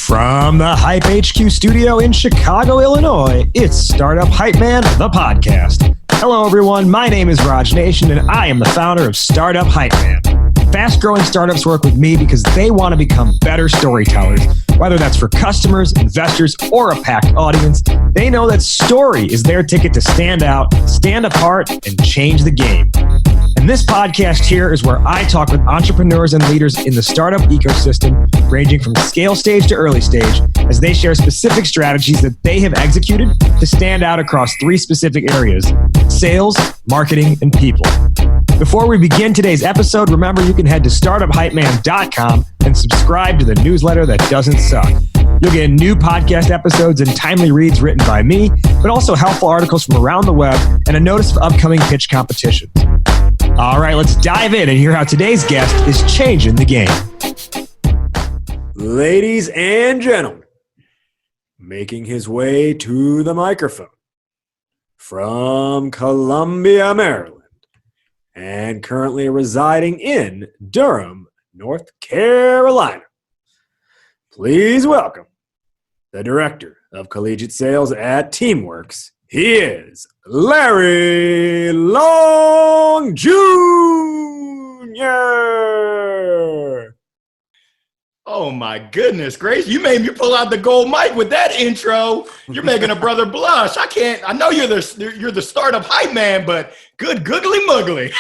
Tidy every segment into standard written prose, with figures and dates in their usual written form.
From the Hype HQ studio in Chicago, Illinois, it's Startup Hype Man, the podcast. Hello, everyone. My name is Raj Nation, and I am the founder of Startup Hype Man. Fast-growing startups work with me because they want to become better storytellers. Whether that's for customers, investors, or a packed audience, they know that story is their ticket to stand out, stand apart, and change the game. And this podcast here is where I talk with entrepreneurs and leaders in the startup ecosystem, ranging from scale stage to early stage, as they share specific strategies that they have executed to stand out across three specific areas: sales, marketing, and people. Before we begin today's episode, remember you can head to startuphypeman.com and subscribe to the newsletter that doesn't suck. You'll get new podcast episodes and timely reads written by me, but also helpful articles from around the web and a notice of upcoming pitch competitions. All right, let's dive in and hear how today's guest is changing the game. Ladies and gentlemen, making his way to the microphone from Columbia, Maryland, and currently residing in Durham, North Carolina, please welcome the Director of Collegiate Sales at Teamworks. He is Larry Long Jr. Oh my goodness, Grace, you made me pull out the gold mic with that intro. You're making a brother blush. I know you're the startup hype man, but good googly muggly.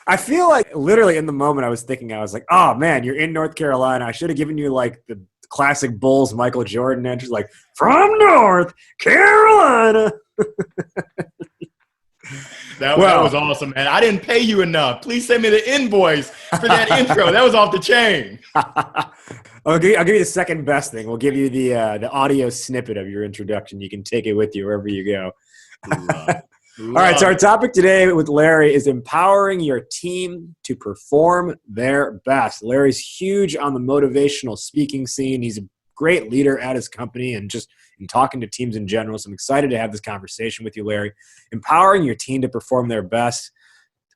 I feel like literally in the moment I was like, oh man, you're in North Carolina. I should have given you like the classic Bulls Michael Jordan entrance, like from North Carolina. That was awesome, man. I didn't pay you enough. Please send me the invoice for that intro. That was off the chain. I'll give you the second best thing. We'll give you the audio snippet of your introduction. You can take it with you wherever you go. All right, so our topic today with Larry is empowering your team to perform their best. Larry's huge on the motivational speaking scene. He's a great leader at his company and just in talking to teams in general. So I'm excited to have this conversation with you, Larry. Empowering your team to perform their best.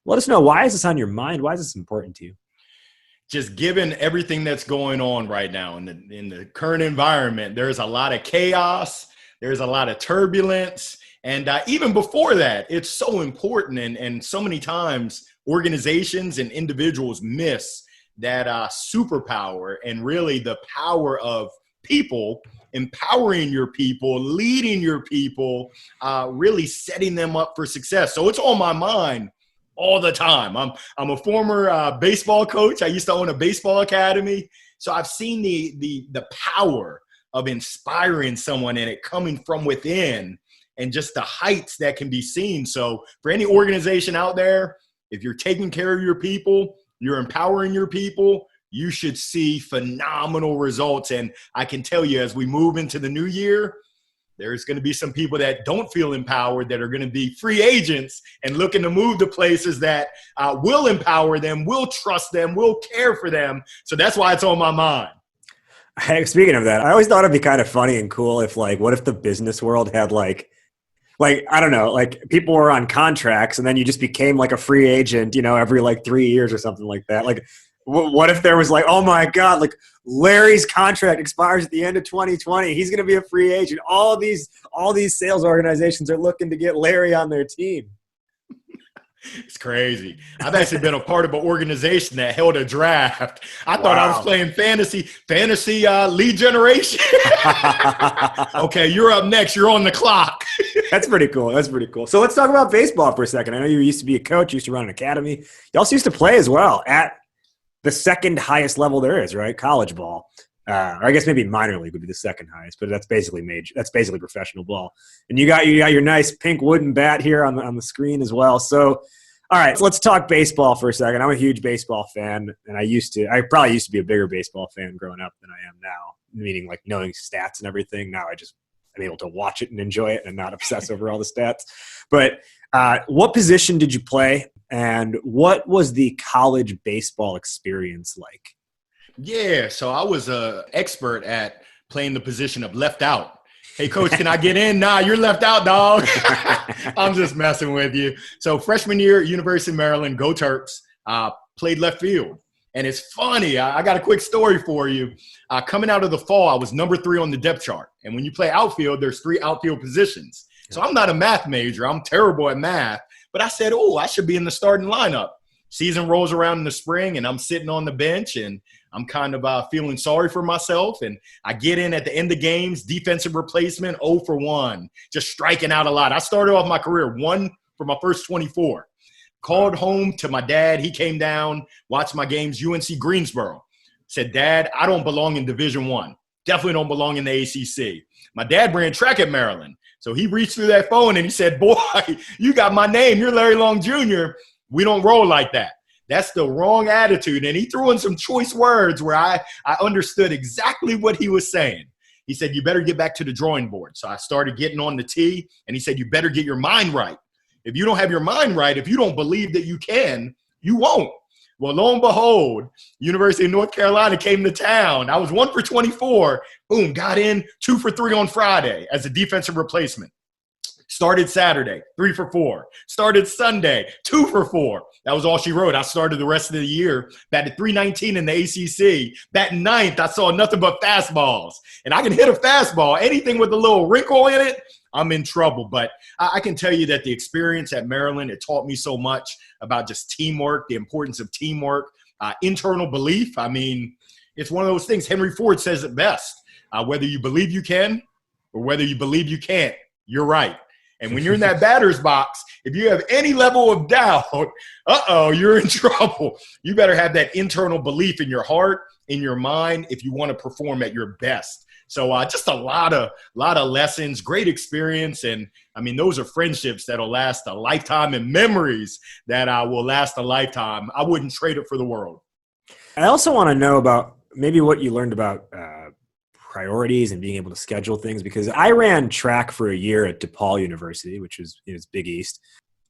Let us know, why is this on your mind? Why is this important to you? Just given everything that's going on right now in the current environment, there's a lot of chaos. There's a lot of turbulence. And even before that, it's so important. And so many times organizations and individuals miss that superpower and really the power of people, empowering your people, leading your people, really setting them up for success. So it's on my mind all the time. I'm a former baseball coach. I used to own a baseball academy. So I've seen the power of inspiring someone and it coming from within, and just the heights that can be seen. So for any organization out there, if you're taking care of your people, you're empowering your people, you should see phenomenal results. And I can tell you, as we move into the new year, there's going to be some people that don't feel empowered that are going to be free agents and looking to move to places that will empower them, will trust them, will care for them. So that's why it's on my mind. Hey, speaking of that, I always thought it'd be kind of funny and cool if, like, what if the business world had like, I don't know, like people were on contracts and then you just became like a free agent, every like 3 years or something like that. Like, what if there was like, oh my God, like Larry's contract expires at the end of 2020. He's going to be a free agent. All these sales organizations are looking to get Larry on their team. It's crazy. I've actually been a part of an organization that held a draft. I thought I was playing fantasy lead generation. Okay, you're up next. You're on the clock. That's pretty cool. So let's talk about baseball for a second. I know you used to be a coach, you used to run an academy. You also used to play as well at the second highest level there is, right? College ball. Or I guess maybe minor league would be the second highest, but that's basically major. That's basically professional ball. And you got your nice pink wooden bat here on the screen as well. So, all right, so let's talk baseball for a second. I'm a huge baseball fan, and I probably used to be a bigger baseball fan growing up than I am now, meaning like knowing stats and everything. Now I'm able to watch it and enjoy it and not obsess over all the stats. But what position did you play, and what was the college baseball experience like? Yeah, so I was an expert at playing the position of left out. Hey, coach, can I get in? Nah, you're left out, dog. I'm just messing with you. So freshman year at University of Maryland, go Terps, played left field. And it's funny. I got a quick story for you. Coming out of the fall, I was number 3 on the depth chart. And when you play outfield, there's 3 outfield positions. So I'm not a math major. I'm terrible at math. But I said, I should be in the starting lineup. Season rolls around in the spring, and I'm sitting on the bench, and I'm kind of feeling sorry for myself. And I get in at the end of games, defensive replacement, 0 for 1, just striking out a lot. I started off my career 1 for my first 24. Called home to my dad. He came down, watched my games, UNC Greensboro. Said, Dad, I don't belong in Division I. Definitely don't belong in the ACC. My dad ran track at Maryland. So he reached through that phone and he said, boy, you got my name. You're Larry Long Jr. We don't roll like that. That's the wrong attitude. And he threw in some choice words where I understood exactly what he was saying. He said, you better get back to the drawing board. So I started getting on the tee, and he said, you better get your mind right. If you don't have your mind right, if you don't believe that you can, you won't. Well, lo and behold, University of North Carolina came to town. I was 1 for 24. Boom, got in 2 for 3 on Friday as a defensive replacement. Started Saturday, 3 for 4. Started Sunday, 2 for 4. That was all she wrote. I started the rest of the year, batted .319 in the ACC. Batting ninth, I saw nothing but fastballs. And I can hit a fastball. Anything with a little wrinkle in it, I'm in trouble. But I can tell you that the experience at Maryland, it taught me so much about just teamwork, the importance of teamwork, internal belief. I mean, it's one of those things. Henry Ford says it best. Whether you believe you can or whether you believe you can't, you're right. And when you're in that batter's box, if you have any level of doubt, you're in trouble. You better have that internal belief in your heart, in your mind, if you want to perform at your best. So just a lot of lessons, great experience. And I mean, those are friendships that'll last a lifetime and memories that will last a lifetime. I wouldn't trade it for the world. I also want to know about maybe what you learned about priorities and being able to schedule things, because I ran track for a year at DePaul University, which is Big East.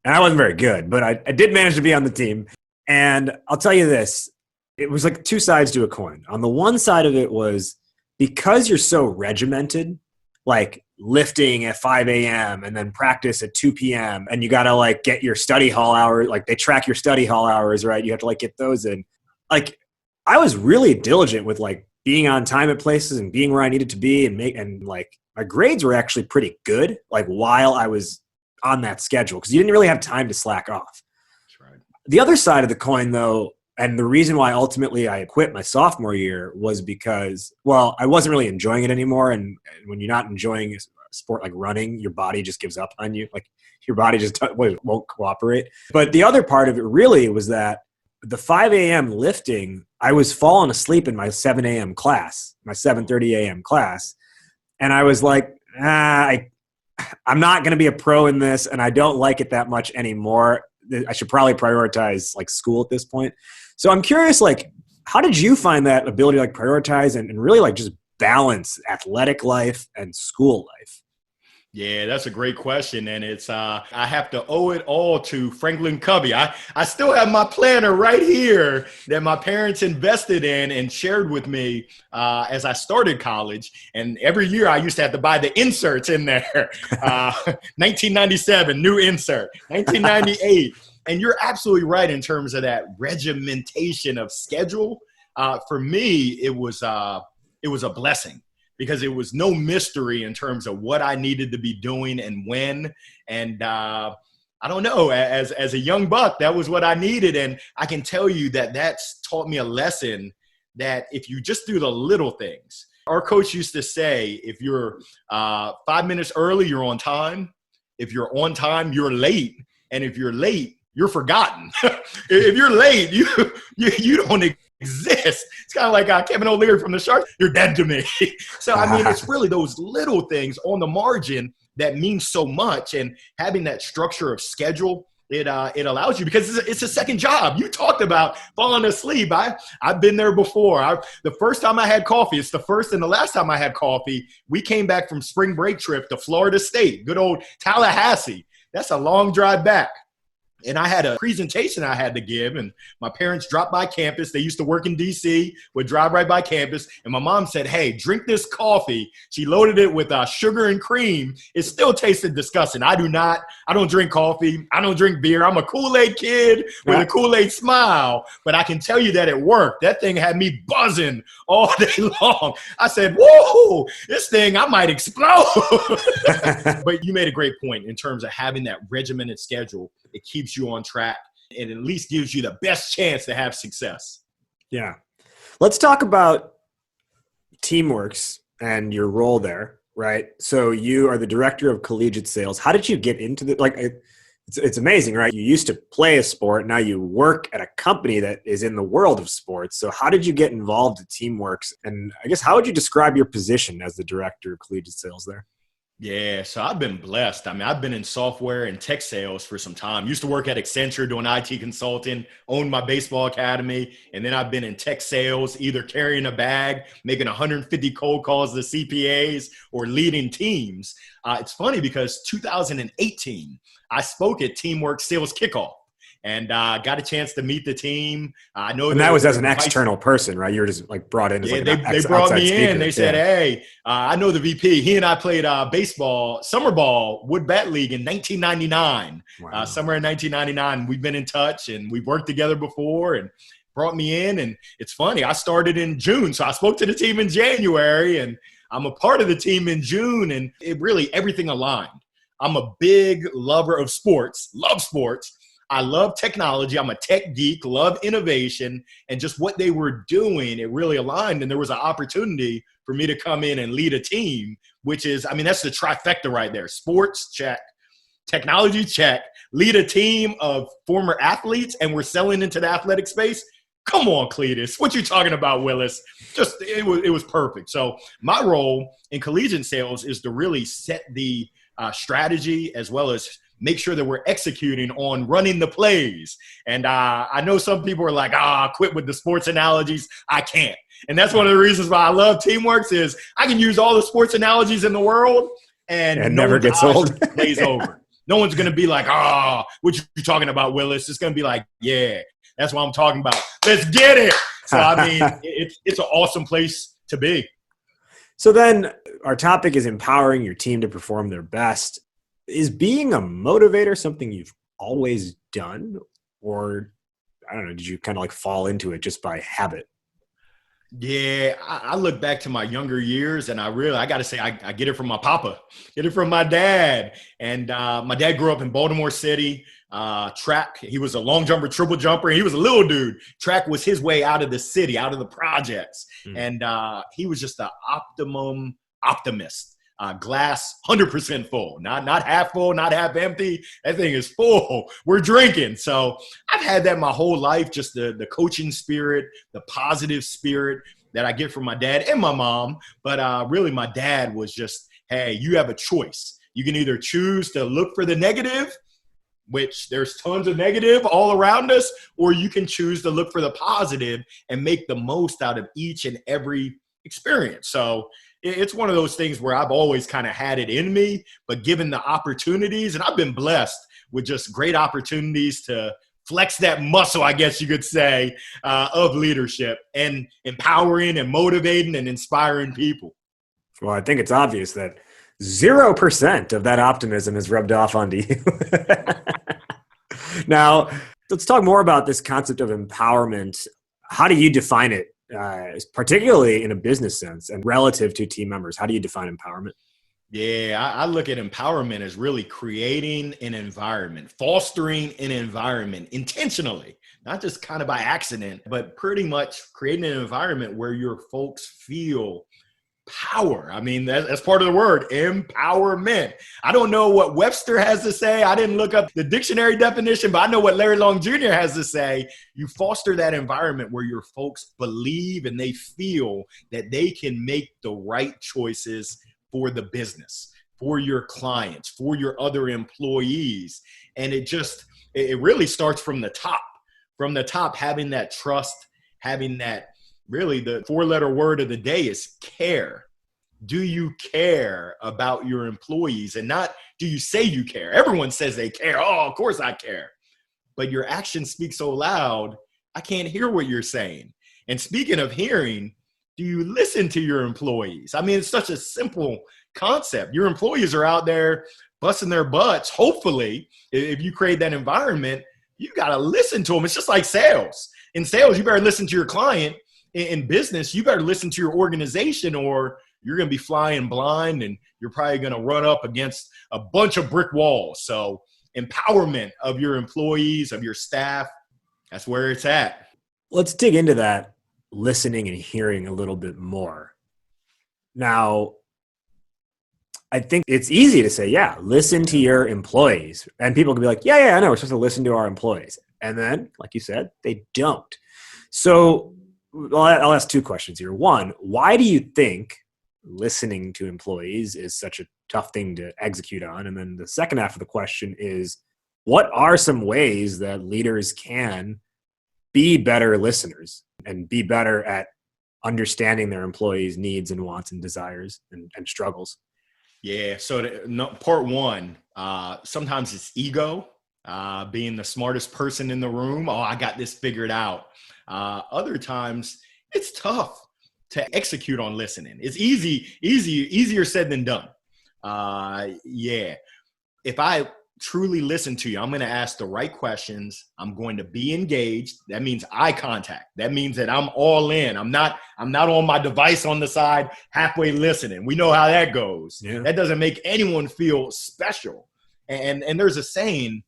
And I wasn't very good, but I did manage to be on the team. And I'll tell you this, it was like 2 sides to a coin. On the one side of it was, because you're so regimented, like lifting at 5 a.m. and then practice at 2 p.m. and you got to like get your study hall hours, like they track your study hall hours, right? You have to like get those in. Like I was really diligent with like being on time at places and being where I needed to be, and like my grades were actually pretty good, like while I was on that schedule, because you didn't really have time to slack off. That's right. The other side of the coin though, and the reason why ultimately I quit my sophomore year was because, well, I wasn't really enjoying it anymore. And when you're not enjoying a sport like running, your body just gives up on you. Like your body just won't cooperate. But the other part of it really was that the 5 a.m. lifting, I was falling asleep in my 7 a.m. class, my 7:30 a.m. class. And I was like, I'm not going to be a pro in this, and I don't like it that much anymore. I should probably prioritize like school at this point. So I'm curious, like, how did you find that ability to like prioritize and really like just balance athletic life and school life? Yeah, that's a great question. And it's I have to owe it all to Franklin Covey. I still have my planner right here that my parents invested in and shared with me as I started college. And every year I used to have to buy the inserts in there. 1997, new insert. 1998. And you're absolutely right in terms of that regimentation of schedule. For me, it was a blessing, because it was no mystery in terms of what I needed to be doing and when. And I don't know, as a young buck, that was what I needed. And I can tell you that that's taught me a lesson that if you just do the little things. Our coach used to say, if you're 5 minutes early, you're on time. If you're on time, you're late. And if you're late, you're forgotten. If you're late, you don't exist. It's kind of like Kevin O'Leary from the Sharks. You're dead to me. So, I mean, it's really those little things on the margin that mean so much. And having that structure of schedule, it allows you, because it's a second job. You talked about falling asleep. I've been there before. The first time I had coffee, it's the first and the last time I had coffee, we came back from spring break trip to Florida State, good old Tallahassee. That's a long drive back. And I had a presentation I had to give, and my parents dropped by campus. They used to work in DC, would drive right by campus. And my mom said, hey, drink this coffee. She loaded it with sugar and cream. It still tasted disgusting. I don't drink coffee. I don't drink beer. I'm a Kool-Aid kid with a Kool-Aid smile, but I can tell you that it worked. That thing had me buzzing all day long. I said, whoa, this thing, I might explode. But you made a great point in terms of having that regimented schedule. It keeps you on track and at least gives you the best chance to have success. Yeah. Let's talk about Teamworks and your role there, right? So you are the director of collegiate sales. How did you get into the, it's amazing, right? You used to play a sport. Now you work at a company that is in the world of sports. So how did you get involved in Teamworks? And I guess, how would you describe your position as the director of collegiate sales there? Yeah, so I've been blessed. I mean, I've been in software and tech sales for some time. Used to work at Accenture doing IT consulting, owned my baseball academy, and then I've been in tech sales, either carrying a bag, making 150 cold calls to CPAs, or leading teams. It's funny because 2018, I spoke at Teamwork Sales Kickoff. And got a chance to meet the team. I know, and that was as an external person, right? You were just brought in as they brought me in. Speaker. They said, "Hey, I know the VP. He and I played baseball, summer ball, wood bat league in 1999. Wow. Summer in 1999. We've been in touch and we've worked together before." And brought me in. And it's funny. I started in June, so I spoke to the team in January, and I'm a part of the team in June. And it really everything aligned. I'm a big lover of sports. Love sports. I love technology. I'm a tech geek, love innovation, and just what they were doing, it really aligned. And there was an opportunity for me to come in and lead a team, which is, I mean, that's the trifecta right there. Sports, check. Technology, check. Lead a team of former athletes, and we're selling into the athletic space. Come on, Cletus. What you talking about, Willis? Just, it was perfect. So my role in collegiate sales is to really set the strategy as well as make sure that we're executing on running the plays. And I know some people are like, quit with the sports analogies. I can't. And that's one of the reasons why I love Teamworks is I can use all the sports analogies in the world and no never gets old. Plays over. No one's going to be like, what you talking about, Willis? It's going to be like, yeah, that's what I'm talking about. Let's get it. So, I mean, it's an awesome place to be. So then our topic is empowering your team to perform their best. Is being a motivator something you've always done, or I don't know, did you kind of fall into it just by habit? Yeah, I look back to my younger years and I got to say, I get it from my papa, get it from my dad. And my dad grew up in Baltimore City, track. He was a long jumper, triple jumper. He was a little dude. Track was his way out of the city, out of the projects. And he was just an optimum optimist. Glass 100% full, not half full, not half empty. That thing is full. We're drinking. So I've had that my whole life, just the coaching spirit, the positive spirit that I get from my dad and my mom. But really my dad was just, hey, you have a choice. You can either choose to look for the negative, which there's tons of negative all around us, or you can choose to look for the positive and make the most out of each and every experience. So it's one of those things where I've always kind of had it in me, but given the opportunities, and I've been blessed with just great opportunities to flex that muscle, I guess you could say, of leadership and empowering and motivating and inspiring people. Well, I think it's obvious that 0% of that optimism is rubbed off onto you. Now, let's talk more about this concept of empowerment. How do you define it? Particularly in a business sense and relative to team members? How do you define empowerment? Yeah, I look at empowerment as really creating an environment, fostering an environment intentionally, not just kind of by accident, but pretty much creating an environment where your folks feel power. I mean, that's part of the word, empowerment. I don't know what Webster has to say. I didn't look up the dictionary definition, but I know what Larry Long Jr. has to say. You foster that environment where your folks believe and they feel that they can make the right choices for the business, for your clients, for your other employees. And it really starts from the top, having that trust, having that. Really, the 4-letter word of the day is care. Do you care about your employees? And not do you say you care? Everyone says they care. Oh, of course I care. but your actions speak so loud, I can't hear what you're saying. And speaking of hearing, do you listen to your employees? I mean, it's such a simple concept. Your employees are out there busting their butts. Hopefully, if you create that environment, you got to listen to them. It's just like sales. In sales, you better listen to your client. In business, you better listen to your organization, or you're going to be flying blind and you're probably going to run up against a bunch of brick walls. So empowerment of your employees, of your staff, that's where it's at. Let's dig into that listening and hearing a little bit more. Now, I think it's easy to say, yeah, listen to your employees. And people can be like, yeah, I know, we're supposed to listen to our employees. And then, like you said, they don't. So I'll ask two questions here. One, why do you think listening to employees is such a tough thing to execute on? And then the second half of the question is, what are some ways that leaders can be better listeners and be better at understanding their employees' needs and wants and desires and struggles? Yeah. So part one, sometimes it's ego, being the smartest person in the room. Oh, I got this figured out. Other times it's tough to execute on listening. It's easier said than done. Yeah. If I truly listen to you, I'm going to ask the right questions. I'm going to be engaged. That means eye contact. That means that I'm all in. I'm not on my device on the side, halfway listening. We know how that goes. Yeah. That doesn't make anyone feel special. And there's a saying,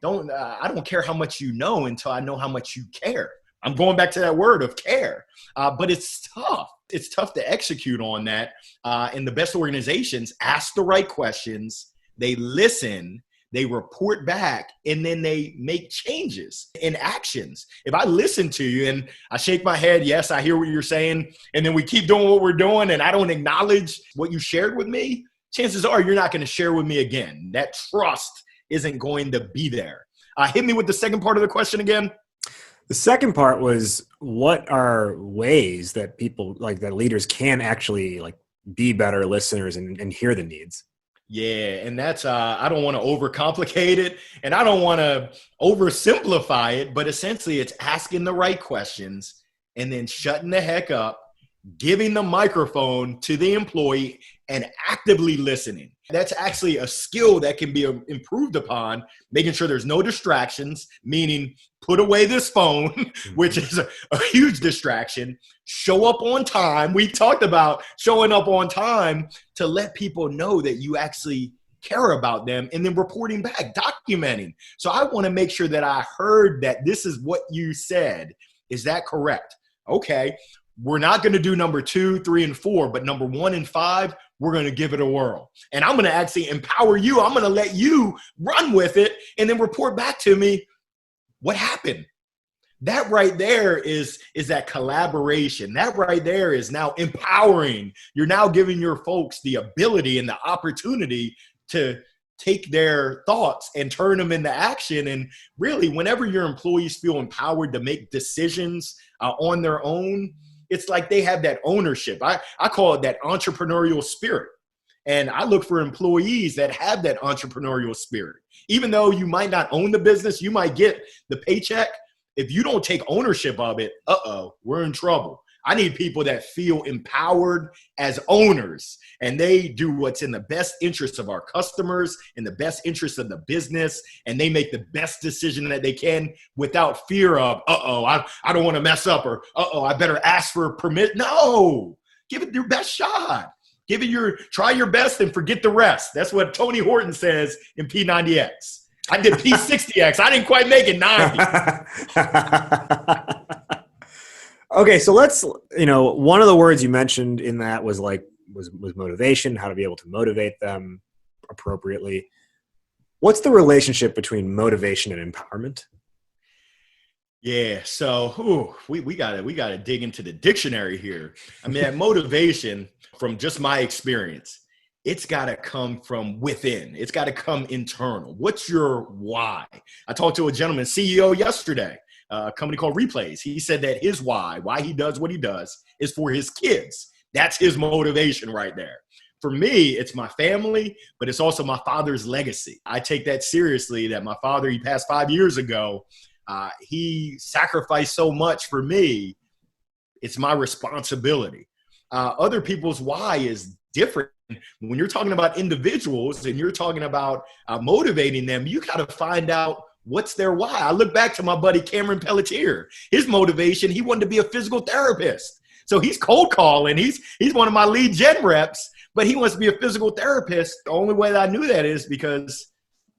I don't care how much you know until I know how much you care. I'm going back to that word of care, but it's tough. It's tough to execute on that. And the best organizations ask the right questions. They listen, they report back, and then they make changes in actions. If I listen to you and I shake my head, yes, I hear what you're saying, and then we keep doing what we're doing and I don't acknowledge what you shared with me, chances are you're not going to share with me again. That trust isn't going to be there. Hit me with the second part of the question again. The second part was, what are ways that people, like that leaders can actually like be better listeners and hear the needs? Yeah, and that's, I don't want to overcomplicate it and I don't want to oversimplify it, but essentially it's asking the right questions and then shutting the heck up, giving the microphone to the employee and actively listening. That's actually a skill that can be improved upon, making sure there's no distractions, meaning put away this phone, which is a huge distraction. Show up on time. We talked about showing up on time to let people know that you actually care about them, and then reporting back, documenting. So I want to make sure that I heard that this is what you said. Is that correct? Okay. We're not going to do number 2, 3, and 4, but number 1 and 5, we're going to give it a whirl. And I'm going to actually empower you. I'm going to let you run with it and then report back to me what happened. That right there is that collaboration. That right there is now empowering. You're now giving your folks the ability and the opportunity to take their thoughts and turn them into action. And really, whenever your employees feel empowered to make decisions on their own, it's like they have that ownership. I call it that entrepreneurial spirit. And I look for employees that have that entrepreneurial spirit. Even though you might not own the business, you might get the paycheck. If you don't take ownership of it, we're in trouble. I need people that feel empowered as owners, and they do what's in the best interest of our customers, in the best interest of the business, and they make the best decision that they can without fear of, I don't want to mess up, or I better ask for permit. No, give it your best shot. Try your best and forget the rest. That's what Tony Horton says in P90X. I did P60X. I didn't quite make it 90. Okay, so let's, one of the words you mentioned in that was motivation, how to be able to motivate them appropriately. What's the relationship between motivation and empowerment? Yeah, so we gotta dig into the dictionary here. I mean, that motivation, from just my experience, it's gotta come from within. It's gotta come internal. What's your why? I talked to a gentleman, CEO yesterday, a company called Replays. He said that his why he does what he does, is for his kids. That's his motivation right there. for me, it's my family, but it's also my father's legacy. I take that seriously, that my father, he passed 5 years ago. He sacrificed so much for me. It's my responsibility. Other people's why is different. When you're talking about individuals and you're talking about motivating them, you got to find out what's their why. I look back to my buddy Cameron Pelletier. His motivation, he wanted to be a physical therapist. So he's cold calling. He's one of my lead gen reps, but he wants to be a physical therapist. The only way that I knew that is because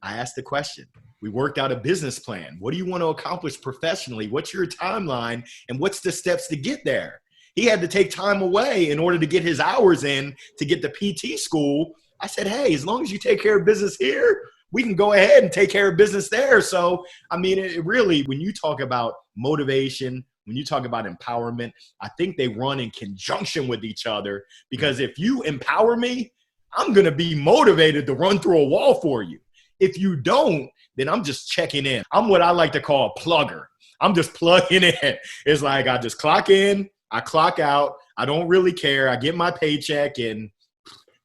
I asked the question. We worked out a business plan. What do you want to accomplish professionally? What's your timeline? And what's the steps to get there? He had to take time away in order to get his hours in to get the PT school. I said, hey, as long as you take care of business here, we can go ahead and take care of business there. So, I mean, it really, when you talk about motivation, when you talk about empowerment, I think they run in conjunction with each other, because if you empower me, I'm going to be motivated to run through a wall for you. If you don't, then I'm just checking in. I'm what I like to call a plugger. I'm just plugging in. It's like I just clock in, I clock out. I don't really care. I get my paycheck and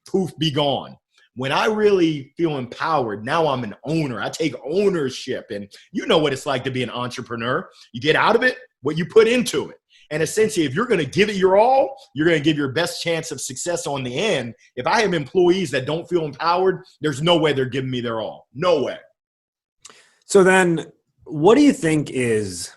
poof, be gone. When I really feel empowered, now I'm an owner. I take ownership. And you know what it's like to be an entrepreneur. You get out of it what you put into it. And essentially, if you're going to give it your all, you're going to give your best chance of success on the end. If I have employees that don't feel empowered, there's no way they're giving me their all. No way. So then what do you think is,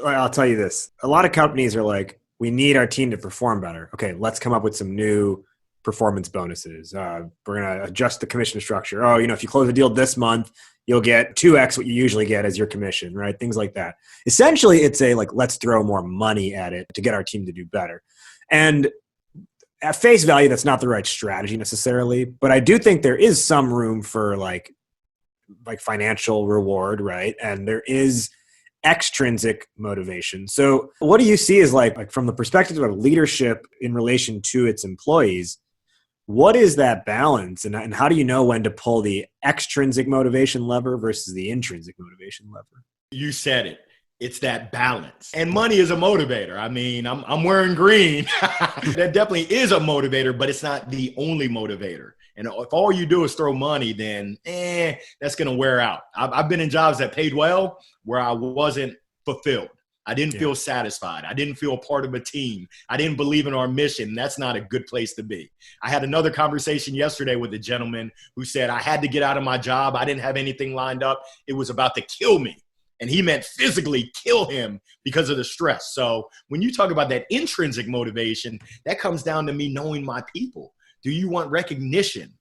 I'll tell you this. A lot of companies are like, we need our team to perform better. Okay, let's come up with some new performance bonuses. We're going to adjust the commission structure. Oh, if you close a deal this month, you'll get 2x what you usually get as your commission, right? Things like that. Essentially, it's let's throw more money at it to get our team to do better. And at face value, that's not the right strategy necessarily, but I do think there is some room for like financial reward, right? And there is extrinsic motivation. So what do you see as like from the perspective of leadership in relation to its employees? What is that balance, and how do you know when to pull the extrinsic motivation lever versus the intrinsic motivation lever? You said it. It's that balance. And money is a motivator. I mean, I'm wearing green. That definitely is a motivator, but it's not the only motivator. And if all you do is throw money, then that's going to wear out. I've been in jobs that paid well where I wasn't fulfilled. I didn't feel satisfied. I didn't feel part of a team. I didn't believe in our mission. That's not a good place to be. I had another conversation yesterday with a gentleman who said I had to get out of my job. I didn't have anything lined up. It was about to kill me. And he meant physically kill him because of the stress. So when you talk about that intrinsic motivation, that comes down to me knowing my people. Do you want recognition?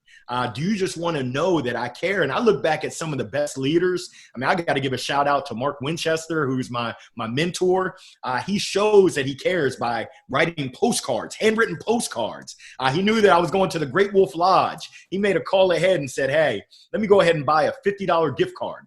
Do you just want to know that I care? And I look back at some of the best leaders. I mean, I got to give a shout out to Mark Winchester, who's my mentor. He shows that he cares by writing postcards, handwritten postcards. He knew that I was going to the Great Wolf Lodge. He made a call ahead and said, hey, let me go ahead and buy a $50 gift card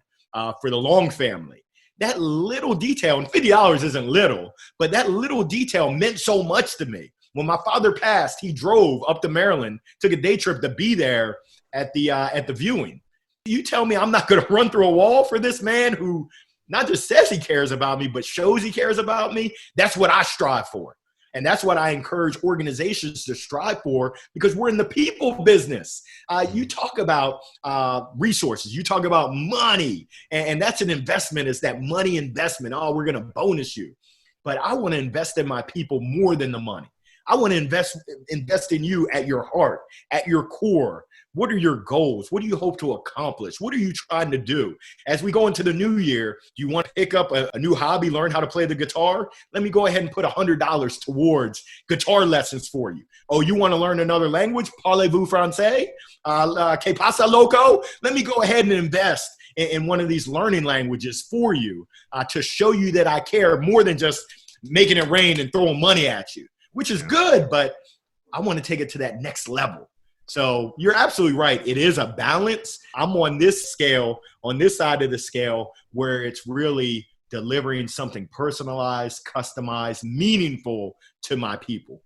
for the Long family. That little detail, and $50 isn't little, but that little detail meant so much to me. When my father passed, he drove up to Maryland, took a day trip to be there at the viewing. You tell me I'm not going to run through a wall for this man who not just says he cares about me, but shows he cares about me? That's what I strive for. And that's what I encourage organizations to strive for, because we're in the people business. You talk about resources. You talk about money. And that's an investment. It's that money investment. Oh, we're going to bonus you. But I want to invest in my people more than the money. I want to invest in you at your heart, at your core. What are your goals? What do you hope to accomplish? What are you trying to do? As we go into the new year, do you want to pick up a new hobby, learn how to play the guitar? Let me go ahead and put $100 towards guitar lessons for you. Oh, you want to learn another language? Parlez-vous français? Que pasa, loco? Let me go ahead and invest in one of these learning languages for you to show you that I care more than just making it rain and throwing money at you, which is good, but I want to take it to that next level. So you're absolutely right. It is a balance. I'm on this scale, on this side of the scale, where it's really delivering something personalized, customized, meaningful to my people.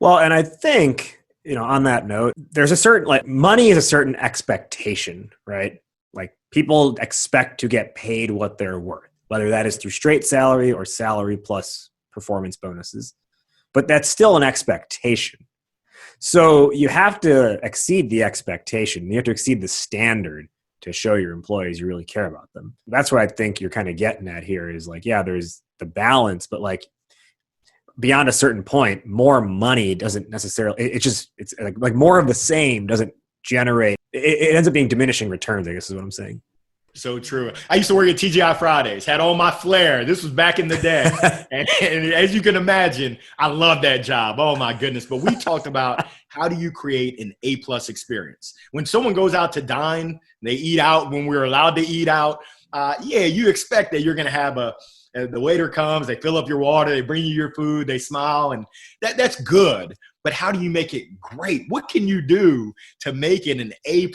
Well, and I think, on that note, there's a certain, money is a certain expectation, right? Like people expect to get paid what they're worth, whether that is through straight salary or salary plus performance bonuses. But that's still an expectation. So you have to exceed the expectation. You have to exceed the standard to show your employees you really care about them. That's what I think you're kind of getting at here is like, yeah, there's the balance, but like beyond a certain point, more money doesn't necessarily, it's like more of the same doesn't generate, it ends up being diminishing returns, I guess is what I'm saying. So true. I used to work at TGI Fridays, had all my flair. This was back in the day. and as you can imagine, I love that job. Oh my goodness. But we talked about how do you create an A+ experience? When someone goes out to dine, they eat out when we're allowed to eat out. You expect that you're going to have the waiter comes, they fill up your water, they bring you your food, they smile, and that's good. But how do you make it great? What can you do to make it an A+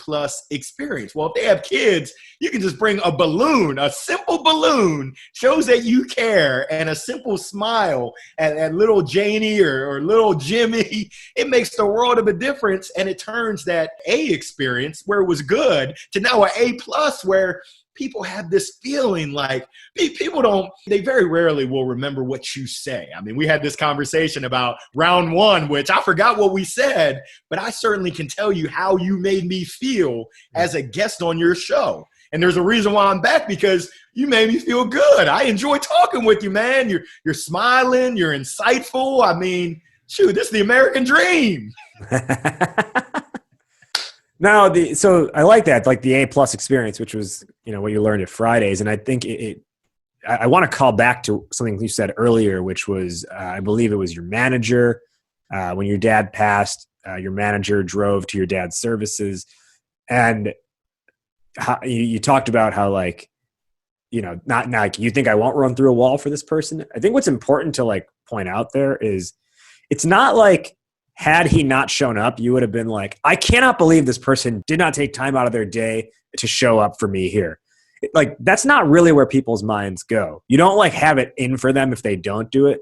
experience? Well, if they have kids, you can just bring a balloon, a simple balloon, shows that you care, and a simple smile at little Janie or little Jimmy. It makes the world of a difference, and it turns that A experience where it was good to now an A+ where people have this feeling like they very rarely will remember what you say. I mean, we had this conversation about round one, which I forgot what we said, but I certainly can tell you how you made me feel as a guest on your show. And there's a reason why I'm back, because you made me feel good. I enjoy talking with you, man. You're smiling, you're insightful. I mean, shoot, this is the American dream. No, so I like that, like the A+ experience, which was, what you learned at Fridays. And I think I want to call back to something you said earlier, which was, I believe it was your manager. When your dad passed, your manager drove to your dad's services. And how, you talked about how like, not like you think I won't run through a wall for this person. I think what's important to like point out there is it's not like, had he not shown up, you would have been like, I cannot believe this person did not take time out of their day to show up for me here. Like, that's not really where people's minds go. You don't like have it in for them if they don't do it.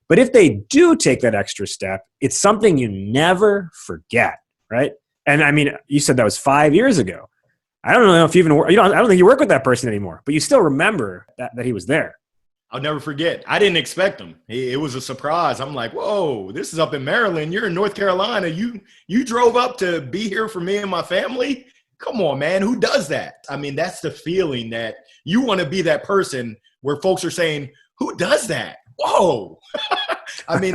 But if they do take that extra step, it's something you never forget, right? And I mean, you said that was 5 years ago. I don't know if you even, I don't think you work with that person anymore, but you still remember that he was there. I'll never forget. I didn't expect him. It was a surprise. I'm like, whoa, this is up in Maryland. You're in North Carolina. You drove up to be here for me and my family? Come on, man. Who does that? I mean, that's the feeling that you want to be that person where folks are saying, who does that? Whoa. I mean,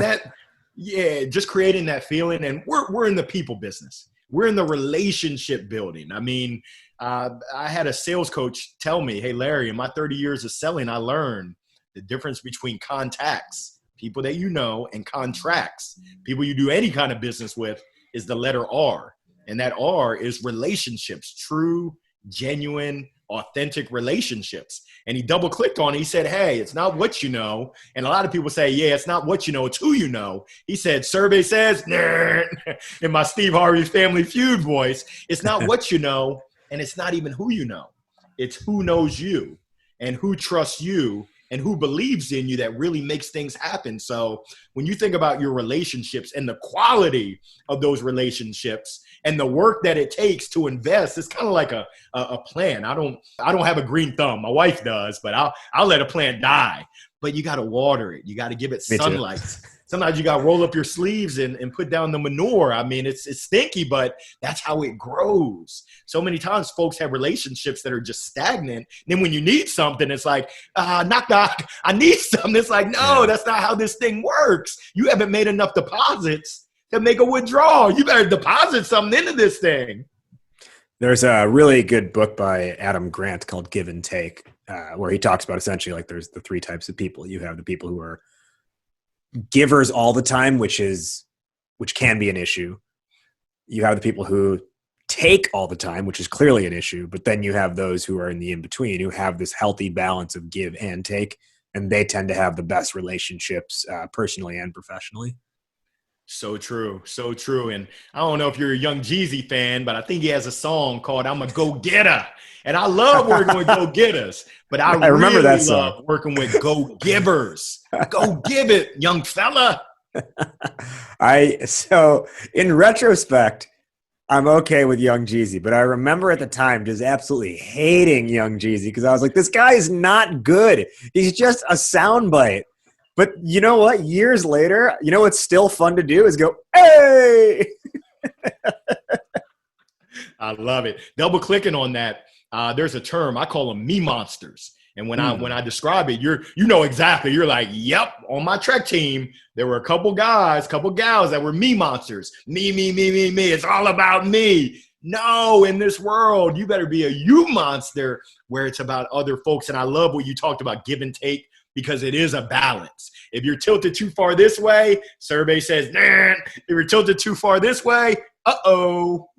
just creating that feeling. And we're in the people business. We're in the relationship building. I mean, I had a sales coach tell me, hey, Larry, in my 30 years of selling, I learned the difference between contacts, people that you know, and contracts, people you do any kind of business with, is the letter R. And that R is relationships, true, genuine, authentic relationships. And he double clicked on it. He said, hey, it's not what you know. And a lot of people say, yeah, it's not what you know, it's who you know. He said, survey says, in my Steve Harvey Family Feud voice, it's not what you know, and it's not even who you know. It's who knows you and who trusts you and who believes in you that really makes things happen. So when you think about your relationships and the quality of those relationships and the work that it takes to invest, it's kind of like a plant. I don't have a green thumb. My wife does, but I'll let a plant die. But you got to water it. You got to give it sunlight. Sometimes you got to roll up your sleeves and put down the manure. I mean, it's stinky, but that's how it grows. So many times folks have relationships that are just stagnant. Then when you need something, it's like, knock, knock, I need something. It's like, no, that's not how this thing works. You haven't made enough deposits to make a withdrawal. You better deposit something into this thing. There's a really good book by Adam Grant called Give and Take, where he talks about essentially like there's the three types of people. You have the people who are givers all the time, which can be an issue. You have the people who take all the time, which is clearly an issue. But then you have those who are in the in-between, who have this healthy balance of give and take, and they tend to have the best relationships personally and professionally. So true. So true. And I don't know if you're a Young Jeezy fan, but I think he has a song called I'm a Go-Getter. And I love working with go-getters, but I remember really that song. Love working with go-givers. Go give it, young fella. So in retrospect, I'm okay with Young Jeezy, but I remember at the time just absolutely hating Young Jeezy because I was like, this guy is not good. He's just a soundbite. But you know what? Years later, you know what's still fun to do is go, hey! I love it. Double clicking on that. There's a term I call them me monsters. And when I describe it, you know exactly. You're like, yep. On my Trek team, there were a couple guys, couple gals that were me monsters. Me. It's all about me. No, in this world, you better be a you monster where it's about other folks. And I love what you talked about, give and take, because it is a balance. If you're tilted too far this way, survey says, nah. If you're tilted too far this way, uh-oh.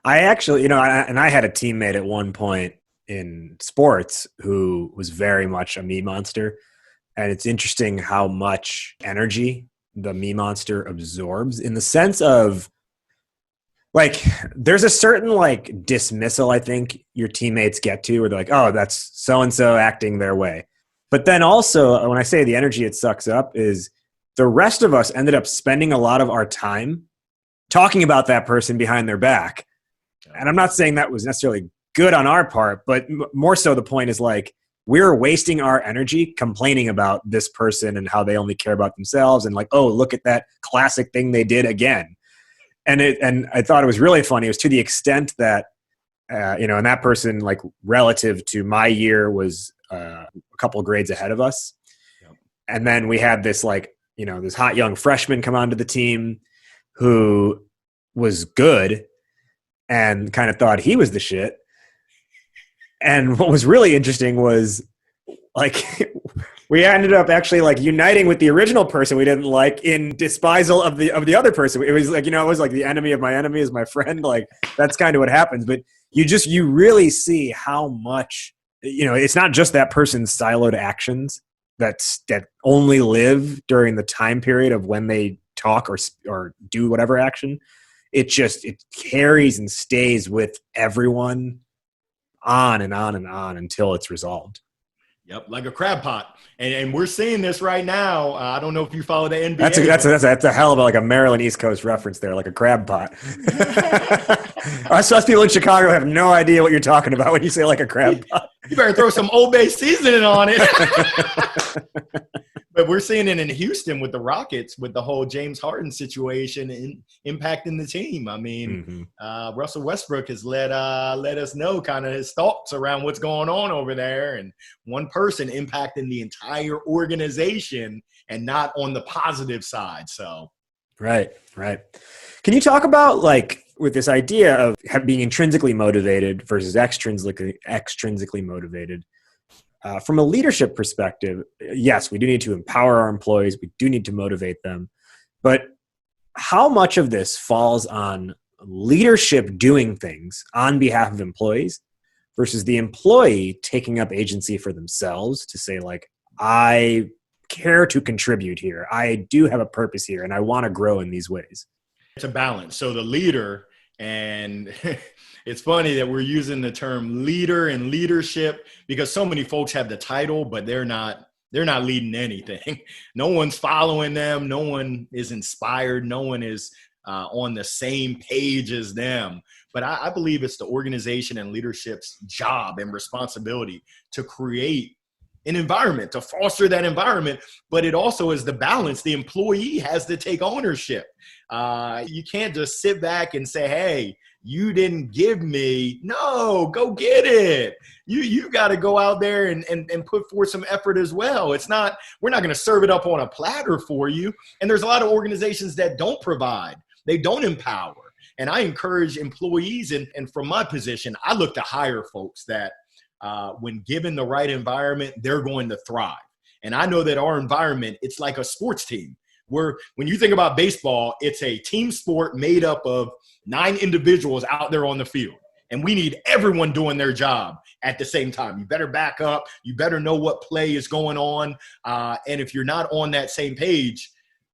I actually, I had a teammate at one point in sports who was very much a me monster. And it's interesting how much energy the me monster absorbs, in the sense of, like, there's a certain like dismissal I think your teammates get to, where they're like, oh, that's so-and-so acting their way. But then also, when I say the energy it sucks up, is the rest of us ended up spending a lot of our time talking about that person behind their back. And I'm not saying that was necessarily good on our part, but more so the point is, like, we're wasting our energy complaining about this person and how they only care about themselves, and like, oh, look at that classic thing they did again. And I thought it was really funny. It was to the extent that, and that person, like, relative to my year, was a couple of grades ahead of us. Yep. And then we had this, like, this hot young freshman come onto the team who was good and kind of thought he was the shit. And what was really interesting was, like, we ended up actually, like, uniting with the original person we didn't like in despisal of the other person. It was like, it was like the enemy of my enemy is my friend. Like, that's kind of what happens. But you really see how much, it's not just that person's siloed actions that only live during the time period of when they talk or do whatever action. It carries and stays with everyone on and on and on until it's resolved. Yep, like a crab pot, and we're seeing this right now. I don't know if you follow the NBA. That's a hell of a Maryland East Coast reference there, like a crab pot. Us people in Chicago have no idea what you're talking about when you say like a crab pot. You better throw some Old Bay seasoning on it. But we're seeing it in Houston with the Rockets, with the whole James Harden situation impacting the team. I mean, Russell Westbrook has let us know kind of his thoughts around what's going on over there, and one person impacting the entire organization and not on the positive side. So, right. Can you talk about, like, with this idea of being intrinsically motivated versus extrinsically motivated? From a leadership perspective, yes, we do need to empower our employees. We do need to motivate them. But how much of this falls on leadership doing things on behalf of employees versus the employee taking up agency for themselves to say, like, I care to contribute here. I do have a purpose here, and I want to grow in these ways. It's a balance. So the leader, and it's funny that we're using the term leader and leadership because so many folks have the title, but they're not leading anything. No one's following them. No one is inspired. No one is on the same page as them. But I believe it's the organization and leadership's job and responsibility to create an environment, to foster that environment. But it also is the balance. The employee has to take ownership. You can't just sit back and say, hey, you didn't give me. No, go get it. You got to go out there and put forth some effort as well. We're not going to serve it up on a platter for you. And there's a lot of organizations that don't provide. They don't empower. And I encourage employees, and from my position, I look to hire folks that when given the right environment, they're going to thrive. And I know that our environment, it's like a sports team. When you think about baseball, it's a team sport made up of 9 individuals out there on the field. And we need everyone doing their job at the same time. You better back up. You better know what play is going on. And if you're not on that same page,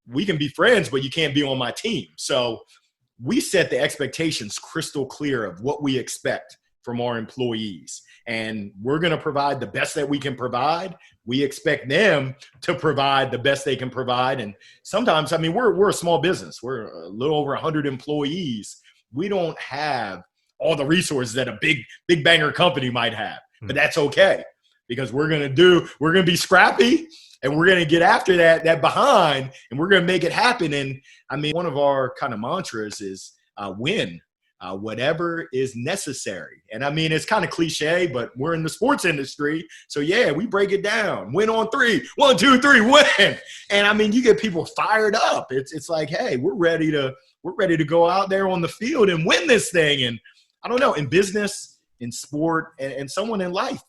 we can be friends, but you can't be on my team. So we set the expectations crystal clear of what we expect from our employees. And we're going to provide the best that we can provide. We expect them to provide the best they can provide. And sometimes, I mean, we're a small business. We're a little over 100 employees. We don't have all the resources that a big banger company might have, but that's okay. because we're going to be scrappy, and we're going to get after that behind, and we're going to make it happen. And I mean, one of our kind of mantras is win. Whatever is necessary. And I mean, it's kind of cliche, but we're in the sports industry. So yeah, we break it down. Win on 3. 1, 2, 3, win. And I mean, you get people fired up. It's like, hey, we're ready to go out there on the field and win this thing. And I don't know, in business, in sport, and someone in life,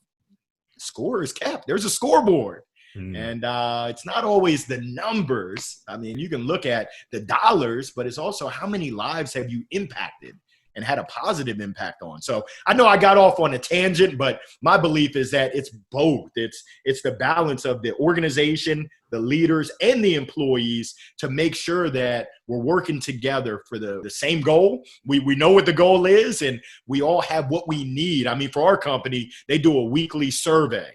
score is kept. There's a scoreboard. And it's not always the numbers. I mean, you can look at the dollars, but it's also how many lives have you impacted and had a positive impact on. So I know I got off on a tangent, but my belief is that it's both. It's the balance of the organization, the leaders, and the employees to make sure that we're working together for the same goal. We know what the goal is, and we all have what we need. I mean, for our company, they do a weekly survey.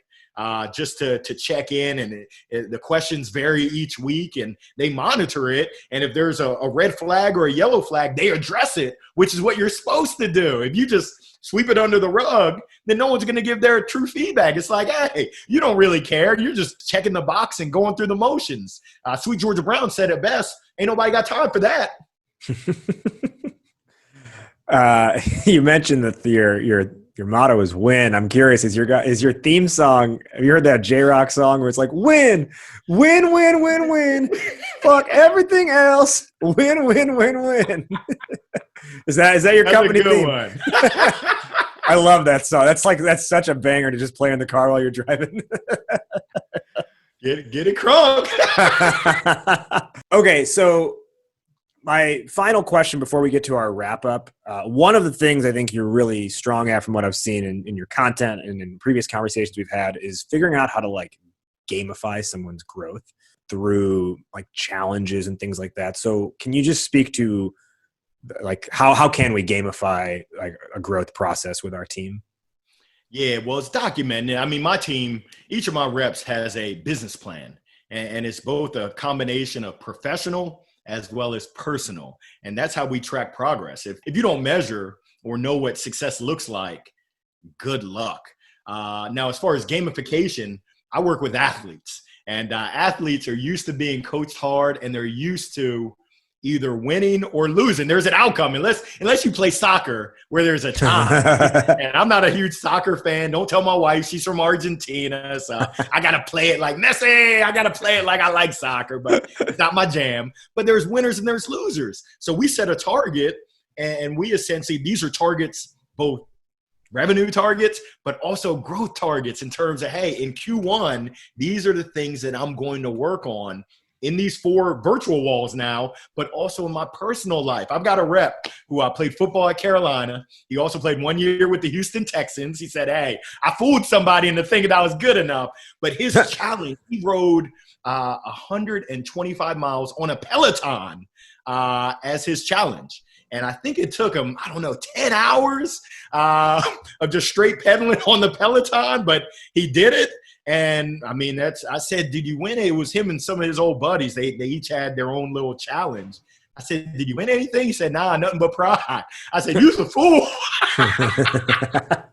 Just to check in, and the questions vary each week, and they monitor it. And if there's a red flag or a yellow flag, they address it, which is what you're supposed to do. If you just sweep it under the rug, then no one's going to give their true feedback. It's like, hey, you don't really care. You're just checking the box and going through the motions. Sweet Georgia Brown said it best. Ain't nobody got time for that. You mentioned that your motto is win. I'm curious, is your theme song, have you heard that J-Rock song where it's like win, win, win, win, win, fuck everything else, win, win, win, win. Is that your That's company a good theme? one. I love that song. That's such a banger to just play in the car while you're driving. Get it crunk. Okay, so my final question before we get to our wrap up, one of the things I think you're really strong at from what I've seen in your content and in previous conversations we've had is figuring out how to like gamify someone's growth through like challenges and things like that. So can you just speak to like how can we gamify like a growth process with our team? Yeah, well, it's documented. I mean, my team, each of my reps has a business plan, and it's both a combination of professional as well as personal. And that's how we track progress. If you don't measure or know what success looks like, good luck. Now, as far as gamification, I work with athletes, and athletes are used to being coached hard, and they're used to either winning or losing. There's an outcome, unless you play soccer where there's a time. And I'm not a huge soccer fan. Don't tell my wife, she's from Argentina. So I got to play it like Messi. I got to play it like I like soccer, but it's not my jam. But there's winners and there's losers. So we set a target, and we essentially, these are targets, both revenue targets, but also growth targets in terms of, hey, in Q1, these are the things that I'm going to work on in these 4 virtual walls now, but also in my personal life. I've got a rep who played football at Carolina. He also played 1 year with the Houston Texans. He said, hey, I fooled somebody into thinking I was good enough. But his challenge, he rode 125 miles on a Peloton as his challenge. And I think it took him, 10 hours of just straight pedaling on the Peloton, but he did it. And I mean, I said, did you win? It was him and some of his old buddies. They each had their own little challenge. I said, did you win anything? He said, nah, nothing but pride. I said, you's a fool. But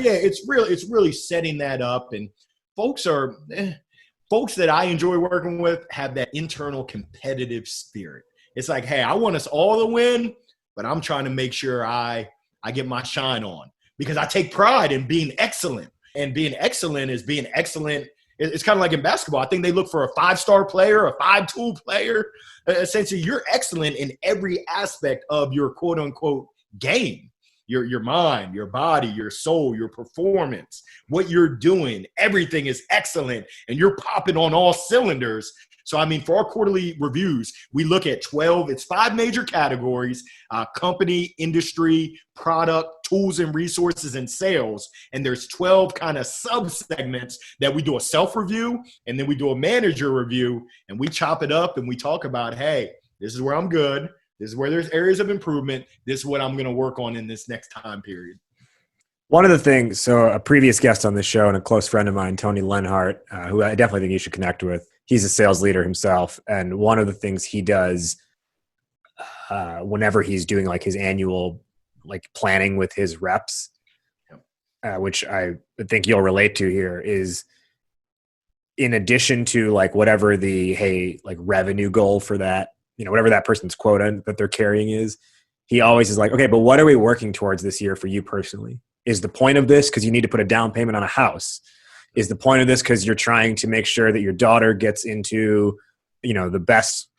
yeah, it's really setting that up. And folks that I enjoy working with have that internal competitive spirit. It's like, hey, I want us all to win, but I'm trying to make sure I get my shine on, because I take pride in being excellent. And being excellent is being excellent. It's kind of like in basketball. I think they look for a 5-star player, a 5-tool player. Essentially, you're excellent in every aspect of your quote unquote game. Your mind, your body, your soul, your performance, what you're doing, everything is excellent, and you're popping on all cylinders. So, I mean, for our quarterly reviews, we look at 5 major categories: company, industry, product, tools and resources, and sales. And there's 12 kind of sub-segments that we do a self-review, and then we do a manager review, and we chop it up and we talk about, hey, this is where I'm good. This is where there's areas of improvement. This is what I'm going to work on in this next time period. One of the things, so a previous guest on the show and a close friend of mine, Tony Lenhart, who I definitely think you should connect with, he's a sales leader himself. And one of the things he does whenever he's doing like his annual like planning with his reps which I think you'll relate to here, is in addition to like whatever the revenue goal for that, whatever that person's quota that they're carrying is, he always is like, okay, but what are we working towards this year for you personally? Is the point of this because you need to put a down payment on a house? Is the point of this because you're trying to make sure that your daughter gets into, the best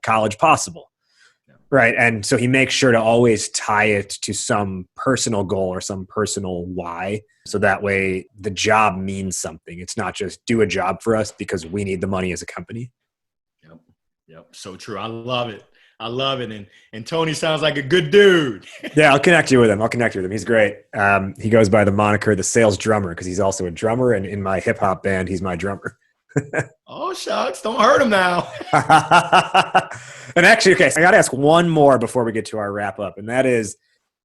college possible? Right. And so he makes sure to always tie it to some personal goal or some personal why. So that way the job means something. It's not just do a job for us because we need the money as a company. Yep. So true. I love it. And Tony sounds like a good dude. Yeah, I'll connect you with him. He's great. He goes by the moniker, the sales drummer, because he's also a drummer. And in my hip hop band, he's my drummer. Oh, shucks. Don't hurt him now. And actually, okay, so I got to ask one more before we get to our wrap up. And that is,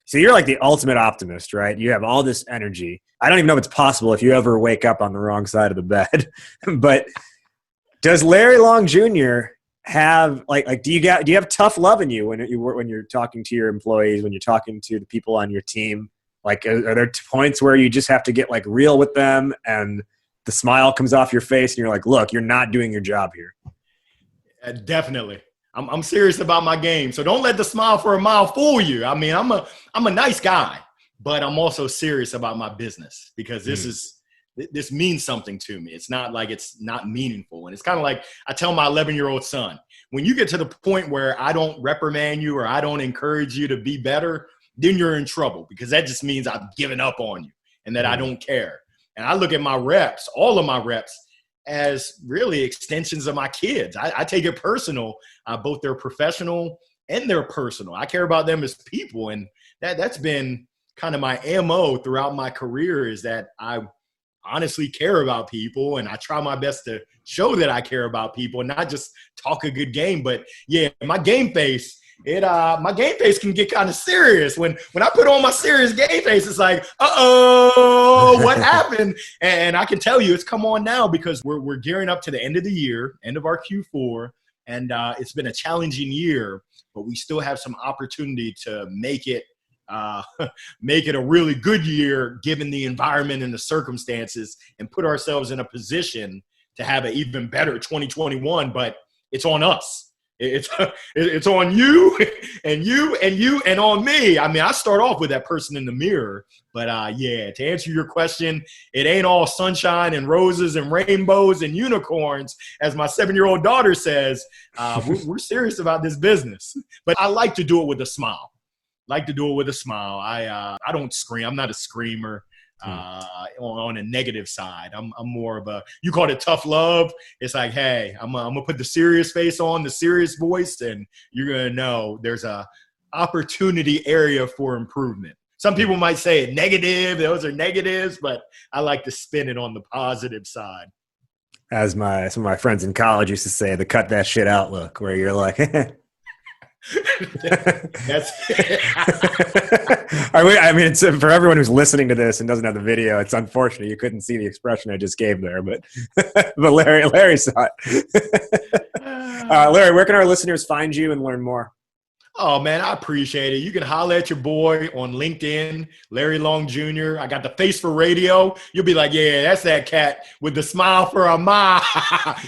so you're like the ultimate optimist, right? You have all this energy. I don't even know if it's possible if you ever wake up on the wrong side of the bed. But does Larry Long Jr. have do you have tough love in you when you're talking to your employees, when you're talking to the people on your team? Like, are there points where you just have to get like real with them and the smile comes off your face and you're like, look, you're not doing your job here? Definitely. I'm serious about my game. So don't let the smile for a mile fool you. I mean, I'm a nice guy, but I'm also serious about my business because this means something to me. It's not like it's not meaningful. And it's kind of like I tell my 11-year-old son, when you get to the point where I don't reprimand you or I don't encourage you to be better, then you're in trouble because that just means I've given up on you and that I don't care. And I look at my reps, all of my reps, as really extensions of my kids. I take it personal, both their professional and their personal. I care about them as people. And that's been kind of my MO throughout my career, is that I honestly care about people and I try my best to show that I care about people and not just talk a good game. But yeah, my game face, my game face can get kind of serious. When I put on my serious game face, it's like, what happened? And I can tell you it's come on now because we're gearing up to the end of the year, end of our Q4. And it's been a challenging year, but we still have some opportunity to make it a really good year given the environment and the circumstances, and put ourselves in a position to have an even better 2021. But it's on us. It's on you and you and you and on me. I mean, I start off with that person in the mirror, but yeah, to answer your question, it ain't all sunshine and roses and rainbows and unicorns, as my 7-year-old daughter says. We're serious about this business, but I like to do it with a smile. I don't scream. I'm not a screamer. On a negative side, I'm more of a, you call it tough love. It's like, hey, I'm gonna put the serious face on, the serious voice, and you're gonna know there's a opportunity area for improvement. Some people might say it negative; those are negatives, but I like to spin it on the positive side. As some of my friends in college used to say, the cut that shit out look, where you're like. That's I mean, it's for everyone who's listening to this and doesn't have the video. It's unfortunate you couldn't see the expression I just gave there, but Larry saw it. Larry, where can our listeners find you and learn more? Oh, man, I appreciate it. You can holler at your boy on LinkedIn, Larry Long Jr. I got the face for radio. You'll be like, yeah, that's that cat with the smile for a mile.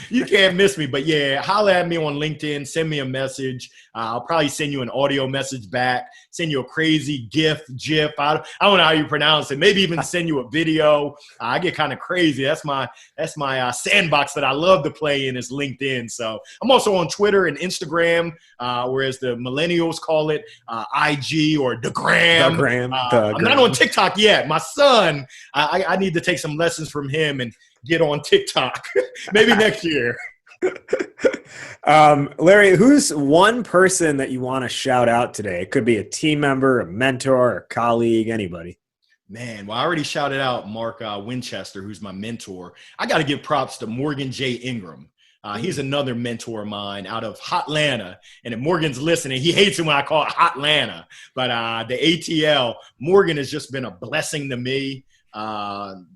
You can't miss me. But, yeah, holler at me on LinkedIn. Send me a message. I'll probably send you an audio message back, send you a crazy GIF. I don't know how you pronounce it. Maybe even send you a video. I get kind of crazy. That's my sandbox that I love to play in, is LinkedIn. So I'm also on Twitter and Instagram, whereas the millennials call it IG or the gram. I'm not on TikTok yet. My son, I need to take some lessons from him and get on TikTok. Maybe next year. Larry, who's one person that you want to shout out today? It could be a team member, a mentor, a colleague, anybody. Man, well, I already shouted out Mark Winchester, who's my mentor. I got to give props to Morgan J. Ingram. He's another mentor of mine out of Hotlanta. And if Morgan's listening, he hates it when I call it Hotlanta. But the ATL, Morgan has just been a blessing to me.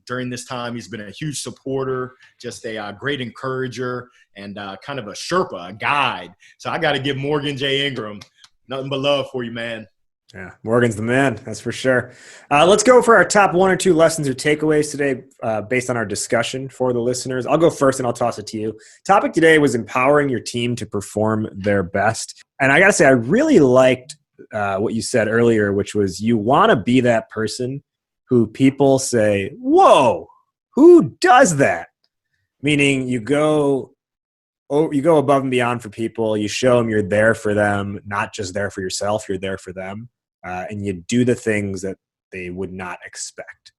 During this time, he's been a huge supporter, just a great encourager, and kind of a Sherpa, a guide. So I got to give Morgan J. Ingram nothing but love for you, man. Yeah, Morgan's the man. That's for sure. Let's go for our top 1 or 2 lessons or takeaways today based on our discussion for the listeners. I'll go first and I'll toss it to you. Topic today was empowering your team to perform their best. And I got to say, I really liked what you said earlier, which was you want to be that person who people say, whoa, who does that? Meaning you go above and beyond for people. You show them you're there for them, not just there for yourself. You're there for them. And you do the things that they would not expect.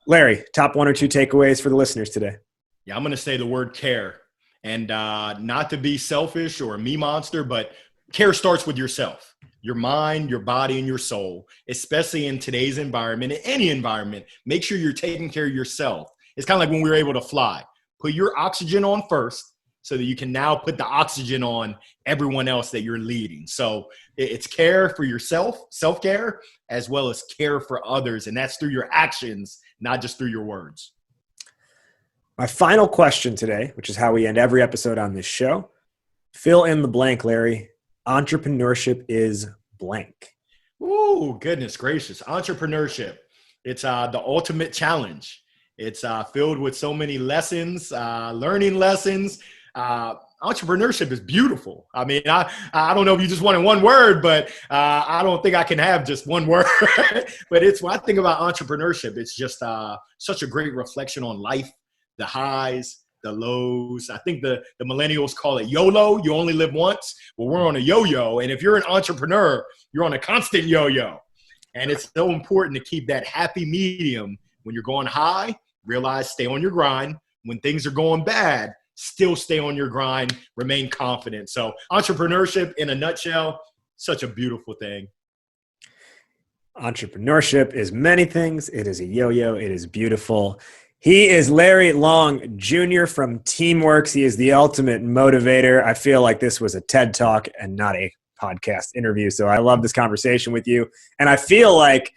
Larry, top 1 or 2 takeaways for the listeners today. Yeah, I'm going to say the word care. And not to be selfish or a me monster, but care starts with yourself, your mind, your body, and your soul, especially in today's environment, in any environment. Make sure you're taking care of yourself. It's kind of like when we were able to fly. Put your oxygen on first, so that you can now put the oxygen on everyone else that you're leading. So it's care for yourself, self-care, as well as care for others. And that's through your actions, not just through your words. My final question today, which is how we end every episode on this show. Fill in the blank, Larry. Entrepreneurship is blank. Ooh, goodness gracious. Entrepreneurship. It's the ultimate challenge. It's filled with so many lessons, learning lessons. Entrepreneurship is beautiful. I mean, I don't know if you just wanted one word, but I don't think I can have just one word. But it's when I think about entrepreneurship, it's just such a great reflection on life, the highs, the lows. I think the millennials call it YOLO. You only live once. Well, we're on a yo-yo. And if you're an entrepreneur, you're on a constant yo-yo. And it's so important to keep that happy medium. When you're going high, realize stay on your grind. When things are going bad, still stay on your grind, remain confident. So entrepreneurship in a nutshell, such a beautiful thing. Entrepreneurship is many things. It is a yo-yo. It is beautiful. He is Larry Long Jr. from Teamworks. He is the ultimate motivator. I feel like this was a TED Talk and not a podcast interview. So I love this conversation with you. And I feel like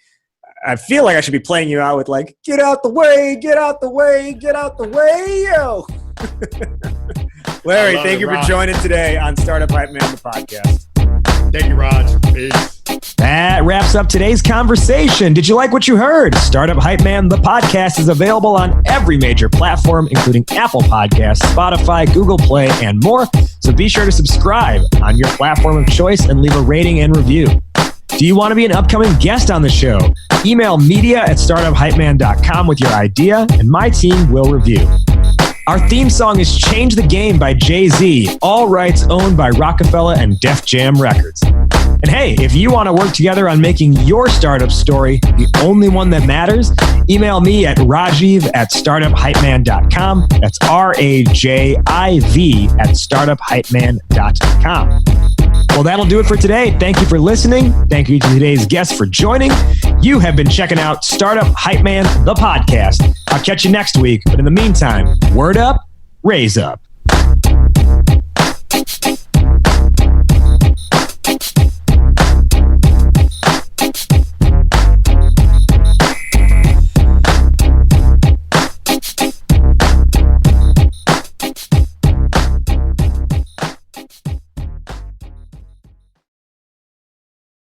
I should be playing you out with like, get out the way, get out the way, get out the way, yo. Larry, thank you for joining today on Startup Hype Man, the podcast. Thank you, Raj. Peace. That wraps up today's conversation. Did you like what you heard? Startup Hype Man, the podcast, is available on every major platform, including Apple Podcasts, Spotify, Google Play, and more. So be sure to subscribe on your platform of choice and leave a rating and review. Do you want to be an upcoming guest on the show? Email media@startuphypeman.com with your idea, and my team will review. Our theme song is Change the Game by Jay-Z, all rights owned by Rockefeller and Def Jam Records. And hey, if you want to work together on making your startup story the only one that matters, email me at rajiv@startuphypeman.com. That's RAJIV@startuphypeman.com. Well, that'll do it for today. Thank you for listening. Thank you to today's guests for joining. You have been checking out Startup Hype Man, the podcast. I'll catch you next week. But in the meantime, word up, raise up.